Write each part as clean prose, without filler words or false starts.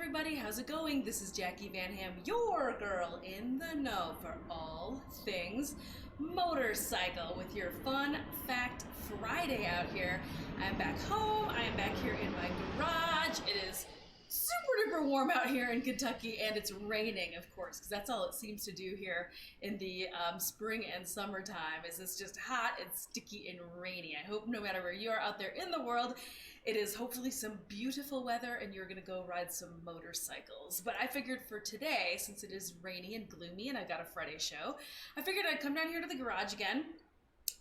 everybody, how's it going? This is Jacqui Van Ham, your girl in the know for all things motorcycle with your Fun Fact Friday out here. I'm back home, I am back here in my garage. It is super duper warm out here in Kentucky, and it's raining, of course, because that's all it seems to do here in the spring and summertime. Is it's just hot and sticky and rainy. I hope no matter where you are out there in the world, it is hopefully some beautiful weather and you're gonna go ride some motorcycles. But I figured for today, since it is rainy and gloomy and I got a Friday show, I figured I'd come down here to the garage again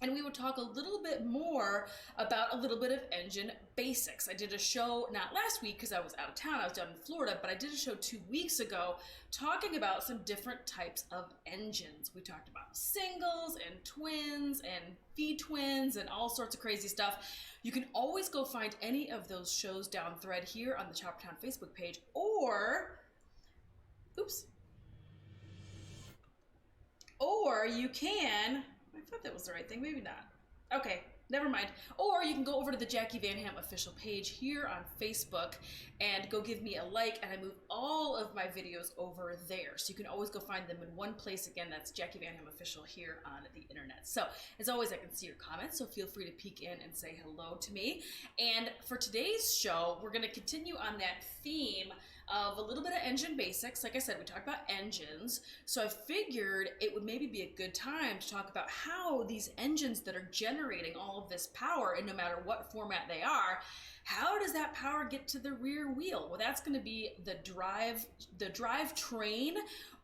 and we would talk a little bit more about a little bit of engine basics. I did a show, not last week because I was out of town, I was down in Florida, but I did a show 2 weeks ago talking about some different types of engines. We talked about singles and twins and V-twins and all sorts of crazy stuff. You can always go find any of those shows down thread here on the Choppertown Facebook page, or you can, I thought that was the right thing, maybe not. Okay, never mind. Or you can go over to the Jacqui Van Ham official page here on Facebook and go give me a like, and I move all of my videos over there. So you can always go find them in one place. Again, that's Jacqui Van Ham official here on the internet. So as always, I can see your comments, so feel free to peek in and say hello to me. And for today's show, we're gonna continue on that theme of a little bit of engine basics. Like I said, we talked about engines. So I figured it would maybe be a good time to talk about how these engines that are generating all of this power, and no matter what format they are, how does that power get to the rear wheel? Well, that's going to be the drive train,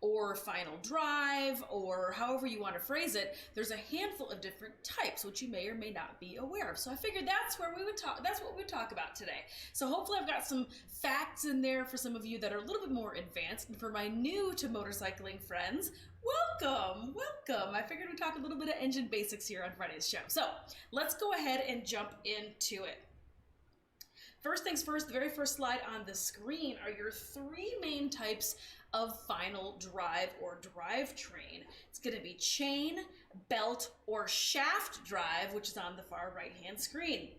or final drive, or however you want to phrase it. There's a handful of different types, which you may or may not be aware of. So I figured that's where we would talk. That's what we would talk about today. So hopefully I've got some facts in there for some of you that are a little bit more advanced, and for my new to motorcycling friends, welcome. I figured we'd talk a little bit of engine basics here on Friday's show. So let's go ahead and jump into it. First things first, the very first slide on the screen are your three main types of final drive or drivetrain. It's going to be chain, belt, or shaft drive, which is on the far right-hand screen.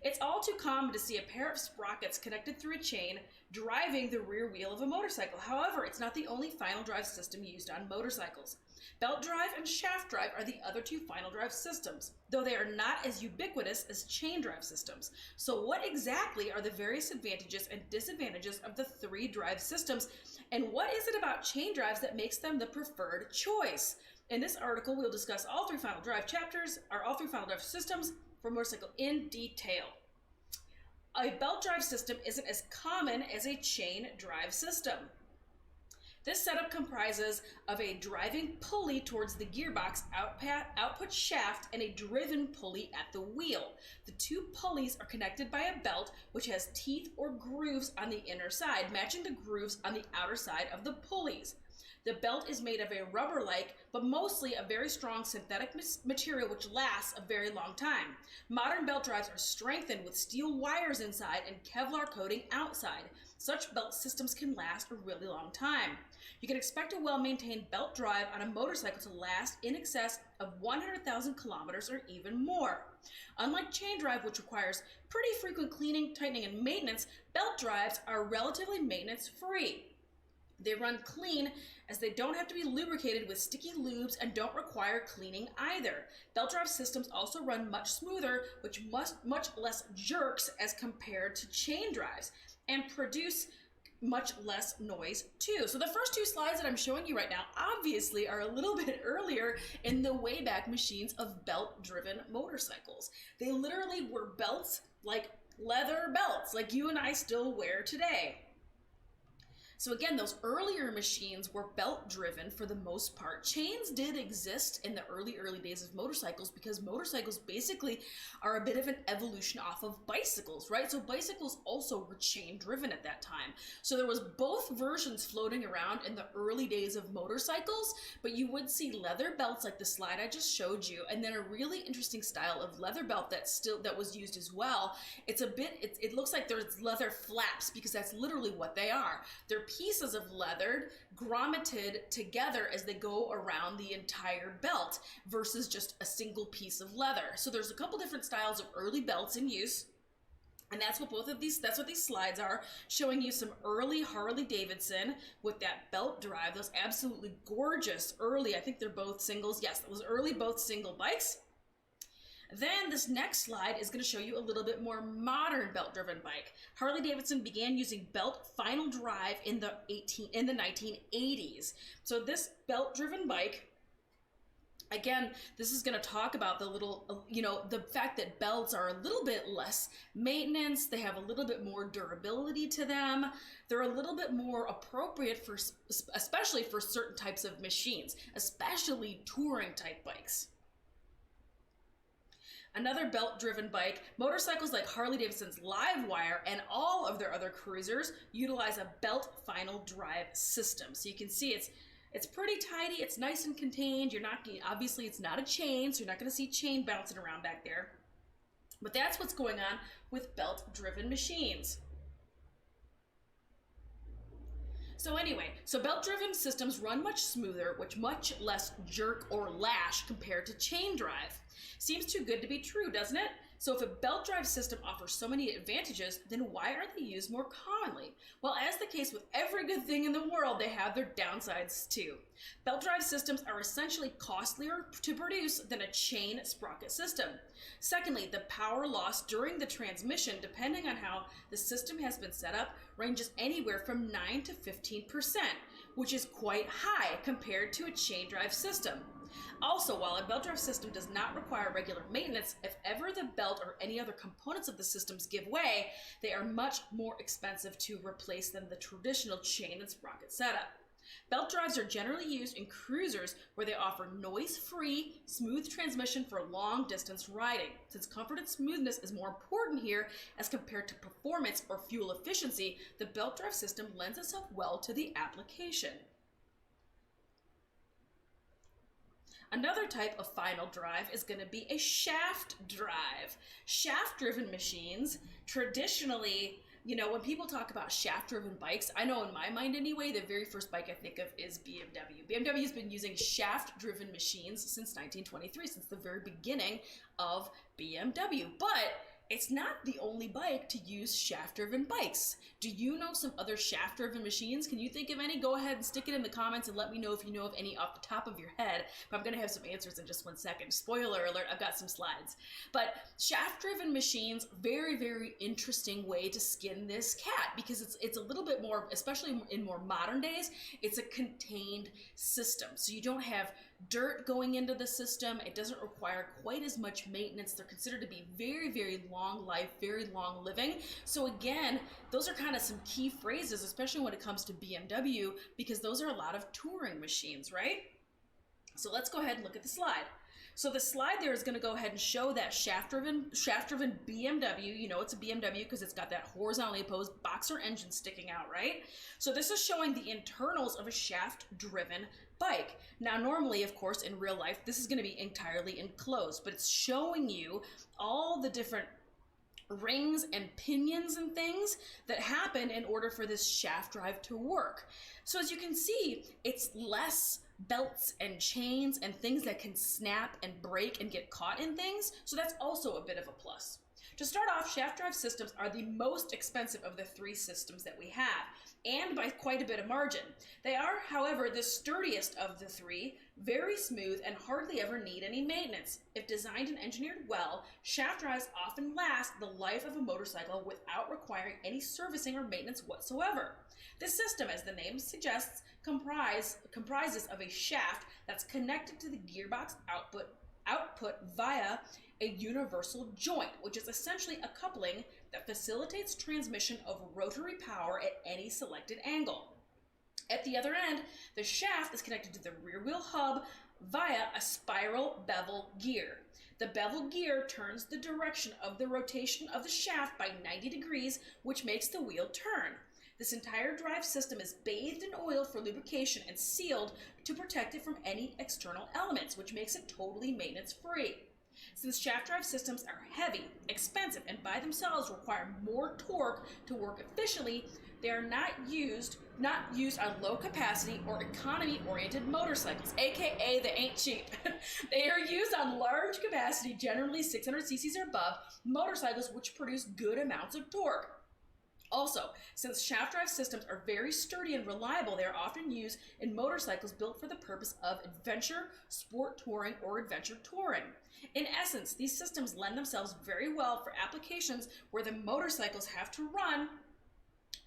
It's all too common to see a pair of sprockets connected through a chain driving the rear wheel of a motorcycle. However, it's not the only final drive system used on motorcycles. Belt drive and shaft drive are the other two final drive systems, though they are not as ubiquitous as chain drive systems. So what exactly are the various advantages and disadvantages of the three drive systems, and what is it about chain drives that makes them the preferred choice? In this article, we'll discuss all three final drive systems for motorcycle in detail. A belt drive system isn't as common as a chain drive system. This setup comprises of a driving pulley towards the gearbox output shaft and a driven pulley at the wheel. The two pulleys are connected by a belt which has teeth or grooves on the inner side, matching the grooves on the outer side of the pulleys. The belt is made of a rubber-like, but mostly a very strong synthetic material which lasts a very long time. Modern belt drives are strengthened with steel wires inside and Kevlar coating outside. Such belt systems can last a really long time. You can expect a well-maintained belt drive on a motorcycle to last in excess of 100,000 kilometers or even more. Unlike chain drive, which requires pretty frequent cleaning, tightening, and maintenance, belt drives are relatively maintenance-free. They run clean as they don't have to be lubricated with sticky lubes and don't require cleaning either. Belt drive systems also run much smoother, which much less jerks as compared to chain drives, and produce much less noise too. So the first two slides that I'm showing you right now obviously are a little bit earlier in the Wayback Machines of belt-driven motorcycles. They literally were belts, like leather belts, like you and I still wear today. So again, those earlier machines were belt driven for the most part. Chains did exist in the early days of motorcycles because motorcycles basically are a bit of an evolution off of bicycles, right? So bicycles also were chain driven at that time. So there was both versions floating around in the early days of motorcycles, but you would see leather belts like the slide I just showed you, and then a really interesting style of leather belt that was used as well. It looks like there's leather flaps because that's literally what they are. They're pieces of leather grommeted together as they go around the entire belt versus just a single piece of leather. So there's a couple different styles of early belts in use. And that's what that's what these slides are, showing you some early Harley-Davidson with that belt drive, those absolutely gorgeous early, I think they're both singles. Yes, those early both single bikes. Then this next slide is going to show you a little bit more modern belt-driven bike. Harley-Davidson began using belt final drive in the 1980s. So this belt-driven bike, again, this is going to talk about the fact that belts are a little bit less maintenance. They have a little bit more durability to them. They're a little bit more appropriate especially for certain types of machines, especially touring type bikes. Another belt-driven bike, motorcycles like Harley-Davidson's Livewire and all of their other cruisers utilize a belt final drive system. So you can see it's pretty tidy, it's nice and contained. Obviously it's not a chain, so you're not going to see chain bouncing around back there. But that's what's going on with belt-driven machines. So anyway, belt-driven systems run much smoother with much less jerk or lash compared to chain drive. Seems too good to be true, doesn't it? So if a belt drive system offers so many advantages, then why aren't they used more commonly? Well, as the case with every good thing in the world, they have their downsides too. Belt drive systems are essentially costlier to produce than a chain sprocket system. Secondly, the power loss during the transmission, depending on how the system has been set up, ranges anywhere from 9 to 15%, which is quite high compared to a chain drive system. Also, while a belt drive system does not require regular maintenance, if ever the belt or any other components of the systems give way, they are much more expensive to replace than the traditional chain and sprocket setup. Belt drives are generally used in cruisers where they offer noise-free, smooth transmission for long-distance riding. Since comfort and smoothness is more important here as compared to performance or fuel efficiency, the belt drive system lends itself well to the application. Another type of final drive is going to be a shaft drive. Shaft-driven machines, traditionally, when people talk about shaft-driven bikes, I know in my mind anyway, the very first bike I think of is BMW. BMW has been using shaft-driven machines since 1923, since the very beginning of BMW. But it's not the only bike to use shaft-driven bikes. Do you know some other shaft-driven machines? Can you think of any? Go ahead and stick it in the comments and let me know if you know of any off the top of your head. But I'm going to have some answers in just 1 second. Spoiler alert, I've got some slides. But shaft-driven machines, very, very interesting way to skin this cat, because it's a little bit more, especially in more modern days, it's a contained system. So you don't have dirt going into the system. It doesn't require quite as much maintenance. They're considered to be very, very long life, very long living. So again, those are kind of some key phrases, especially when it comes to BMW, because those are a lot of touring machines, right? So let's go ahead and look at the slide. So the slide there is going to go ahead and show that shaft-driven BMW. You know it's a BMW because it's got that horizontally opposed boxer engine sticking out, right? So this is showing the internals of a shaft-driven bike. Now, normally, of course, in real life, this is going to be entirely enclosed, but it's showing you all the different rings and pinions and things that happen in order for this shaft drive to work. So as you can see, it's less belts and chains and things that can snap and break and get caught in things. So that's also a bit of a plus. To start off, shaft drive systems are the most expensive of the three systems that we have, and by quite a bit of margin. They are, however, the sturdiest of the three, very smooth, and hardly ever need any maintenance. If designed and engineered well, shaft drives often last the life of a motorcycle without requiring any servicing or maintenance whatsoever. This system, as the name suggests, comprises of a shaft that's connected to the gearbox output via a universal joint, which is essentially a coupling that facilitates transmission of rotary power at any selected angle. At the other end, the shaft is connected to the rear wheel hub via a spiral bevel gear. The bevel gear turns the direction of the rotation of the shaft by 90 degrees, which makes the wheel turn. This entire drive system is bathed in oil for lubrication and sealed to protect it from any external elements, which makes it totally maintenance-free. Since shaft drive systems are heavy, expensive, and by themselves require more torque to work efficiently, they are not used on low capacity or economy oriented motorcycles, aka they ain't cheap. They are used on large capacity, generally 600 cc's or above, motorcycles which produce good amounts of torque. Also, since shaft drive systems are very sturdy and reliable, they are often used in motorcycles built for the purpose of adventure, sport touring, or adventure touring. In essence, these systems lend themselves very well for applications where the motorcycles have to run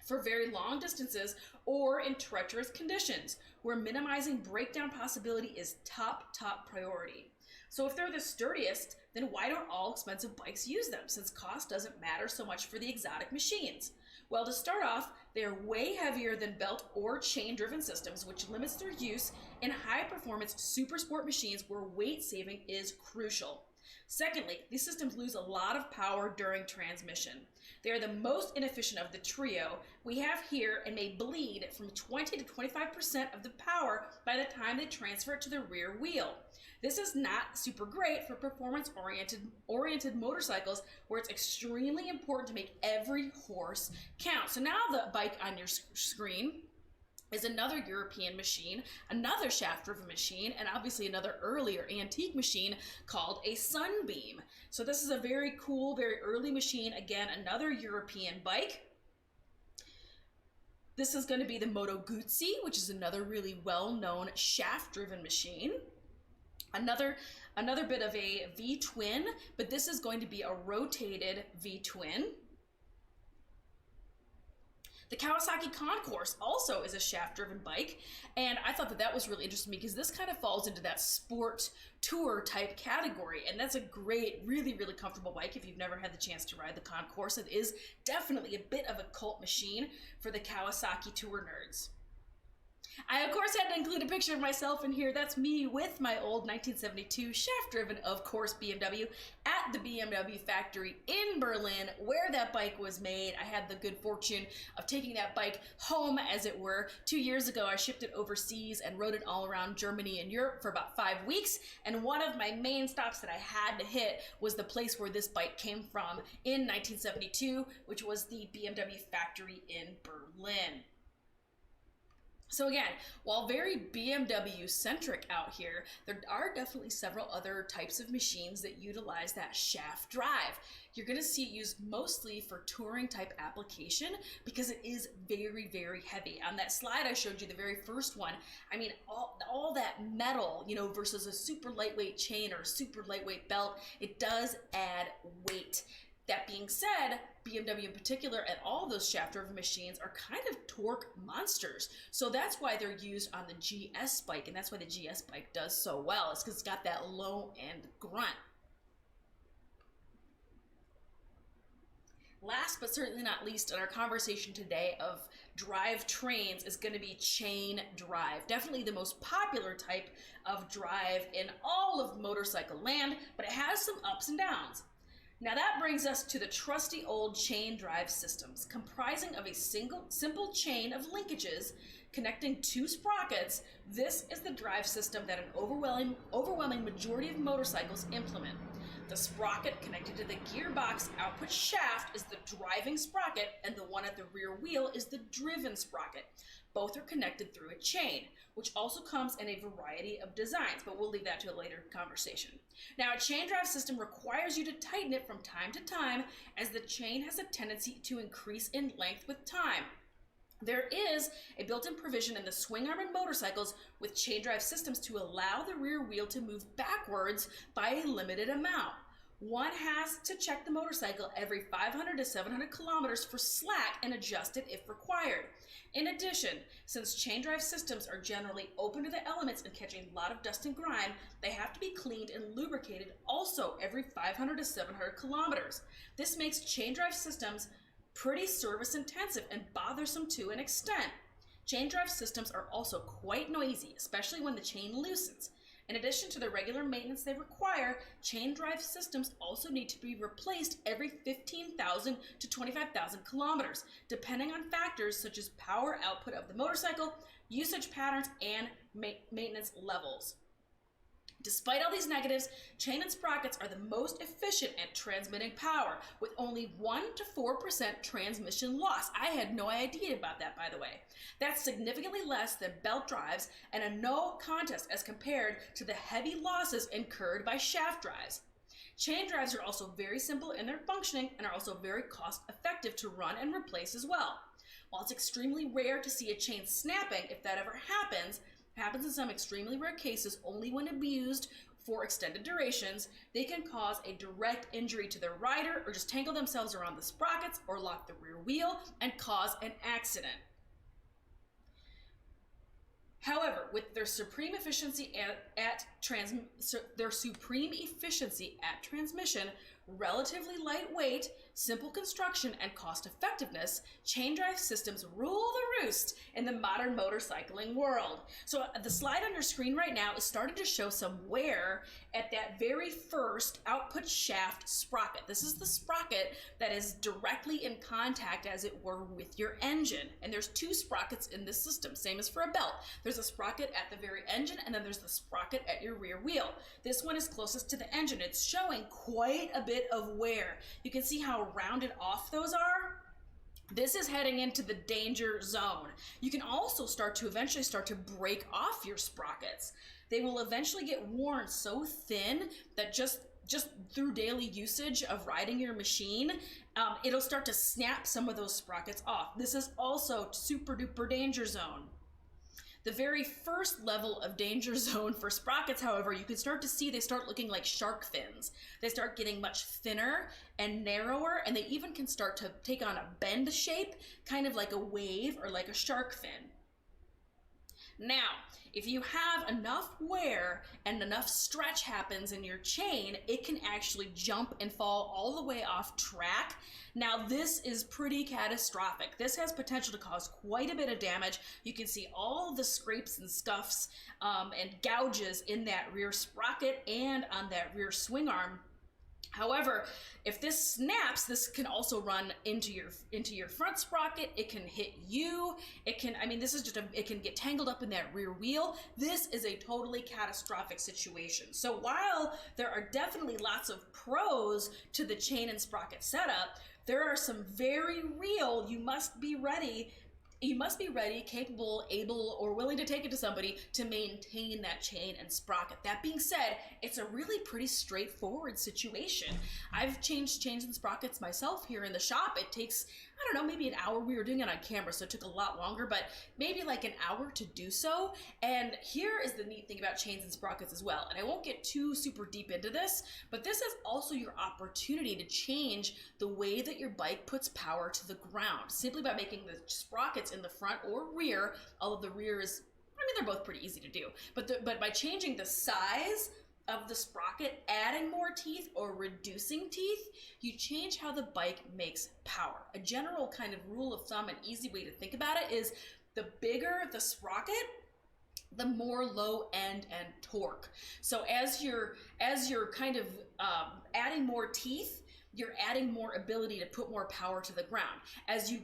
for very long distances or in treacherous conditions, where minimizing breakdown possibility is top priority. So if they're the sturdiest, then why don't all expensive bikes use them, since cost doesn't matter so much for the exotic machines? Well, to start off, they are way heavier than belt or chain-driven systems, which limits their use in high-performance super sport machines where weight saving is crucial. Secondly, these systems lose a lot of power during transmission. They are the most inefficient of the trio we have here and may bleed from 20 to 25% of the power by the time they transfer it to the rear wheel. This is not super great for performance-oriented motorcycles where it's extremely important to make every horse count. So now the bike on your screen is another European machine, another shaft-driven machine, and obviously another earlier antique machine called a Sunbeam. So this is a very cool, very early machine. Again, another European bike. This is going to be the Moto Guzzi, which is another really well-known shaft-driven machine. Another bit of a V-twin, but this is going to be a rotated V-twin. The Kawasaki Concourse also is a shaft-driven bike, and I thought that was really interesting because this kind of falls into that sport tour type category, and that's a great, really, really comfortable bike if you've never had the chance to ride the Concourse. It is definitely a bit of a cult machine for the Kawasaki tour nerds. I, of course, had to include a picture of myself in here. That's me with my old 1972 shaft-driven, of course, BMW at the BMW factory in Berlin, where that bike was made. I had the good fortune of taking that bike home, as it were. 2 years ago, I shipped it overseas and rode it all around Germany and Europe for about 5 weeks, and one of my main stops that I had to hit was the place where this bike came from in 1972, which was the BMW factory in Berlin. So again, while very BMW-centric out here, there are definitely several other types of machines that utilize that shaft drive. You're going to see it used mostly for touring type application because it is very, very heavy. On that slide I showed you, the very first one, I mean, all that metal, you know, versus a super lightweight chain or a super lightweight belt, it does add weight. That being said, BMW in particular and all those shaft-driven machines are kind of torque monsters. So that's why they're used on the GS bike, and that's why the GS bike does so well. It's because it's got that low-end grunt. Last but certainly not least in our conversation today of drive trains is going to be chain drive. Definitely the most popular type of drive in all of motorcycle land, but it has some ups and downs. Now that brings us to the trusty old chain drive systems, comprising of a simple chain of linkages connecting two sprockets. This is the drive system that an overwhelming majority of motorcycles implement. The sprocket connected to the gearbox output shaft is the driving sprocket, and the one at the rear wheel is the driven sprocket. Both are connected through a chain, which also comes in a variety of designs, but we'll leave that to a later conversation. Now, a chain drive system requires you to tighten it from time to time, as the chain has a tendency to increase in length with time. There is a built-in provision in the swing arm in motorcycles with chain drive systems to allow the rear wheel to move backwards by a limited amount. One has to check the motorcycle every 500 to 700 kilometers for slack and adjust it if required. In addition, since chain drive systems are generally open to the elements and catching a lot of dust and grime, they have to be cleaned and lubricated also every 500 to 700 kilometers. This makes chain drive systems pretty service intensive and bothersome to an extent. Chain drive systems are also quite noisy, especially when the chain loosens. In addition to the regular maintenance they require, chain drive systems also need to be replaced every 15,000 to 25,000 kilometers, depending on factors such as power output of the motorcycle, usage patterns, and maintenance levels. Despite all these negatives, chain and sprockets are the most efficient at transmitting power, with only 1 to 4% transmission loss. I had no idea about that, by the way. That's significantly less than belt drives and a no contest as compared to the heavy losses incurred by shaft drives. Chain drives are also very simple in their functioning and are also very cost effective to run and replace as well. While it's extremely rare to see a chain snapping, if that ever happens in some extremely rare cases only when abused for extended durations, they can cause a direct injury to their rider or just tangle themselves around the sprockets or lock the rear wheel and cause an accident. However, with their supreme efficiency at transmission, relatively lightweight, simple construction, and cost effectiveness, chain drive systems rule the roost in the modern motorcycling world. So the slide on your screen right now is starting to show some wear at that very first output shaft sprocket. This is the sprocket that is directly in contact, as it were, with your engine. And there's two sprockets in this system, same as for a belt. There's a sprocket at the very engine, and then there's the sprocket at your rear wheel. This one is closest to the engine. It's showing quite a bit of wear. You can see how rounded off those are. This is heading into the danger zone. You can also eventually start to break off your sprockets. They will eventually get worn so thin that just through daily usage of riding your machine, it'll start to snap some of those sprockets off. This is also super duper danger zone. The very first level of danger zone for sprockets, however, you can start to see they start looking like shark fins. They start getting much thinner and narrower, and they even can start to take on a bend shape, kind of like a wave or like a shark fin. Now, if you have enough wear and enough stretch happens in your chain, it can actually jump and fall all the way off track. Now, this is pretty catastrophic. This has potential to cause quite a bit of damage. You can see all the scrapes and scuffs and gouges in that rear sprocket and on that rear swing arm. However, if this snaps, this can also run into your front sprocket. It can hit you. It can get tangled up in that rear wheel. This is a totally catastrophic situation. So while there are definitely lots of pros to the chain and sprocket setup, there are some very real, you must be ready, capable, able, or willing to take it to somebody to maintain that chain and sprocket. That being said, it's a really pretty straightforward situation. I've changed chains and sprockets myself here in the shop. It takes, I don't know, maybe an hour. We were doing it on camera, so it took a lot longer, but maybe like an hour to do so. And here is the neat thing about chains and sprockets as well. And I won't get too super deep into this, but this is also your opportunity to change the way that your bike puts power to the ground, simply by making the sprockets in the front or rear, although the rear is, they're both pretty easy to do, but by changing the size of the sprocket, adding more teeth or reducing teeth, you change how the bike makes power. A general kind of rule of thumb, an easy way to think about it is the bigger the sprocket, the more low end and torque. So as you're kind of adding more teeth, you're adding more ability to put more power to the ground. As you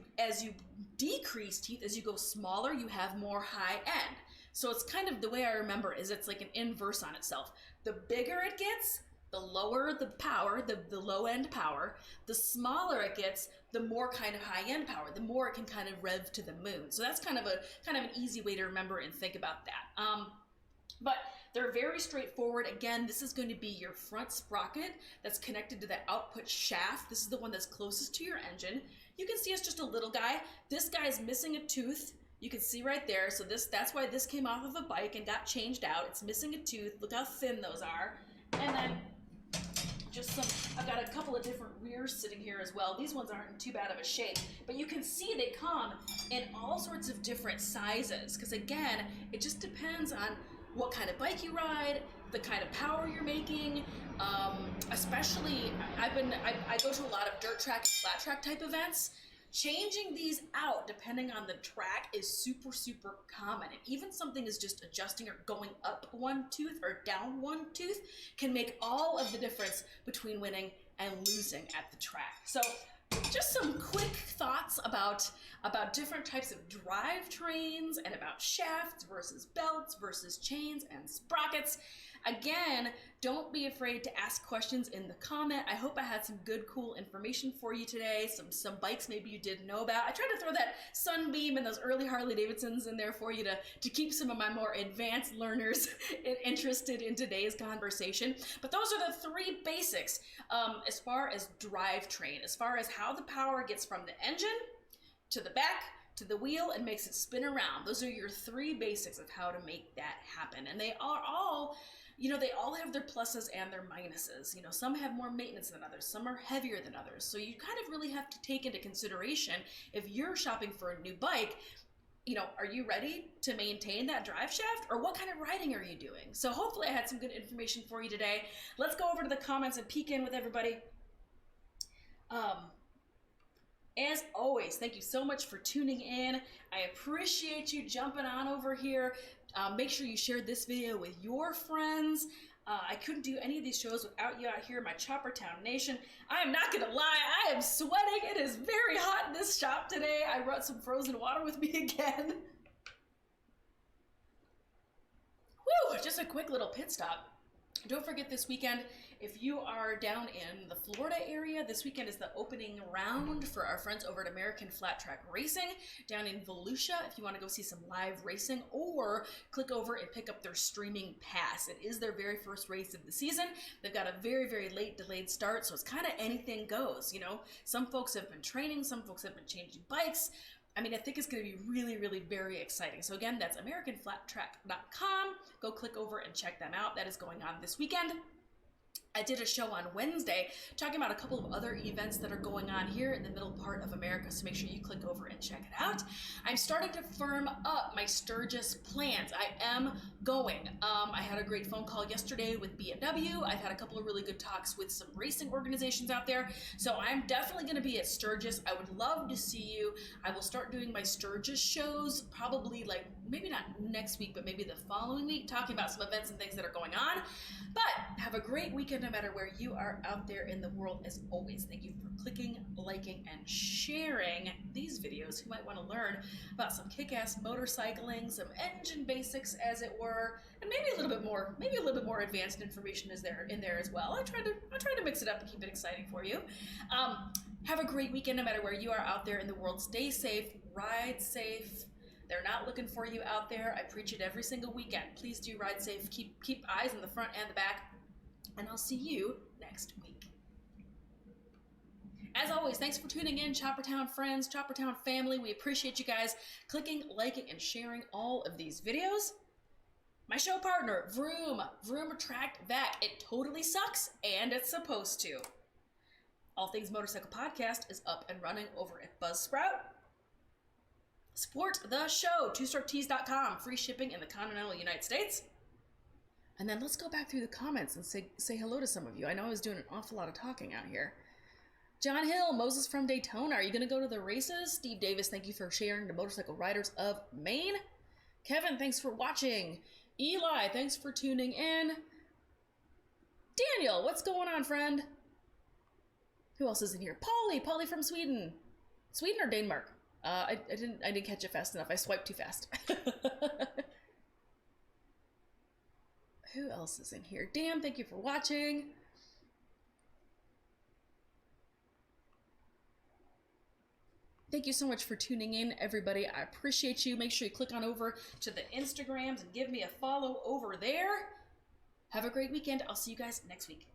decrease teeth, as you go smaller, you have more high end. So it's kind of, the way I remember is it's like an inverse on itself. The bigger it gets, the lower the power, the low end power. The smaller it gets, the more kind of high end power, the more it can kind of rev to the moon. So that's kind of an easy way to remember and think about that. But they're very straightforward. Again, this is going to be your front sprocket that's connected to the output shaft. This is the one that's closest to your engine. You can see it's just a little guy. This guy's missing a tooth. You can see right there. So that's why this came off of a bike and got changed out. It's missing a tooth. Look how thin those are. And then I've got a couple of different rears sitting here as well. These ones aren't in too bad of a shape, but you can see they come in all sorts of different sizes. Because again, it just depends on what kind of bike you ride, the kind of power you're making. Especially, I go to a lot of dirt track and flat track type events. Changing these out depending on the track is super, super common. And even something is just adjusting or going up one tooth or down one tooth can make all of the difference between winning and losing at the track. So just some quick thoughts about different types of drivetrains and about shafts versus belts versus chains and sprockets. Again, don't be afraid to ask questions in the comment. I hope I had some good, cool information for you today. Some bikes maybe you didn't know about. I tried to throw that Sunbeam and those early Harley-Davidsons in there for you to keep some of my more advanced learners interested in today's conversation. But those are the three basics as far as drivetrain, as far as how the power gets from the engine to the back to the wheel and makes it spin around. Those are your three basics of how to make that happen. And they are all, they all have their pluses and their minuses. Some have more maintenance than others. Some are heavier than others. So you kind of really have to take into consideration, if you're shopping for a new bike, are you ready to maintain that drive shaft, or what kind of riding are you doing? So hopefully I had some good information for you today. Let's go over to the comments and peek in with everybody. As always, thank you so much for tuning in. I appreciate you jumping on over here. Make sure you share this video with your friends. I couldn't do any of these shows without you out here in my Choppertown Nation. I am not gonna lie, I am sweating. It is very hot in this shop today. I brought some frozen water with me again. Woo, just a quick little pit stop. Don't forget this weekend, if you are down in the Florida area, this weekend is the opening round for our friends over at American Flat Track Racing down in Volusia. If you want to go see some live racing, or click over and pick up their streaming pass. It is their very first race of the season. They've got a very, very late delayed start, so it's kind of anything goes. Some folks have been training, some folks have been changing bikes. I think it's going to be really, really very exciting. So again, that's AmericanFlatTrack.com. Go click over and check them out. That is going on this weekend. I did a show on Wednesday talking about a couple of other events that are going on here in the middle part of America, so make sure you click over and check it out. I'm starting to firm up my Sturgis plans. I am going. I had a great phone call yesterday with BMW. I've had a couple of really good talks with some racing organizations out there, so I'm definitely going to be at Sturgis. I would love to see you. I will start doing my Sturgis shows probably maybe not next week, but maybe the following week, talking about some events and things that are going on. But have a great weekend no matter where you are out there in the world. As always, thank you for clicking, liking, and sharing these videos. You might want to learn about some kick-ass motorcycling, some engine basics as it were, and maybe a little bit more advanced information is there in there as well. I try to mix it up and keep it exciting for you. Have a great weekend no matter where you are out there in the world. Stay safe, ride safe. They're not looking for you out there. I preach it every single weekend. Please do ride safe. Keep eyes on the front and the back. And I'll see you next week. As always, thanks for tuning in, Choppertown friends, Choppertown family. We appreciate you guys clicking, liking, and sharing all of these videos. My show partner, Vroom Retract Vac. It totally sucks, and it's supposed to. All Things Motorcycle Podcast is up and running over at Buzzsprout. Support the show, twostroketees.com, free shipping in the continental United States. And then let's go back through the comments and say hello to some of you. I know I was doing an awful lot of talking out here. John Hill, Moses from Daytona, are you going to go to the races? Steve Davis, thank you for sharing the Motorcycle Riders of Maine. Kevin, thanks for watching. Eli, thanks for tuning in. Daniel, what's going on, friend? Who else is in here? Polly from Sweden. Sweden or Denmark? I didn't catch it fast enough. I swiped too fast. Who else is in here? Dan, thank you for watching. Thank you so much for tuning in, everybody. I appreciate you. Make sure you click on over to the Instagrams and give me a follow over there. Have a great weekend. I'll see you guys next week.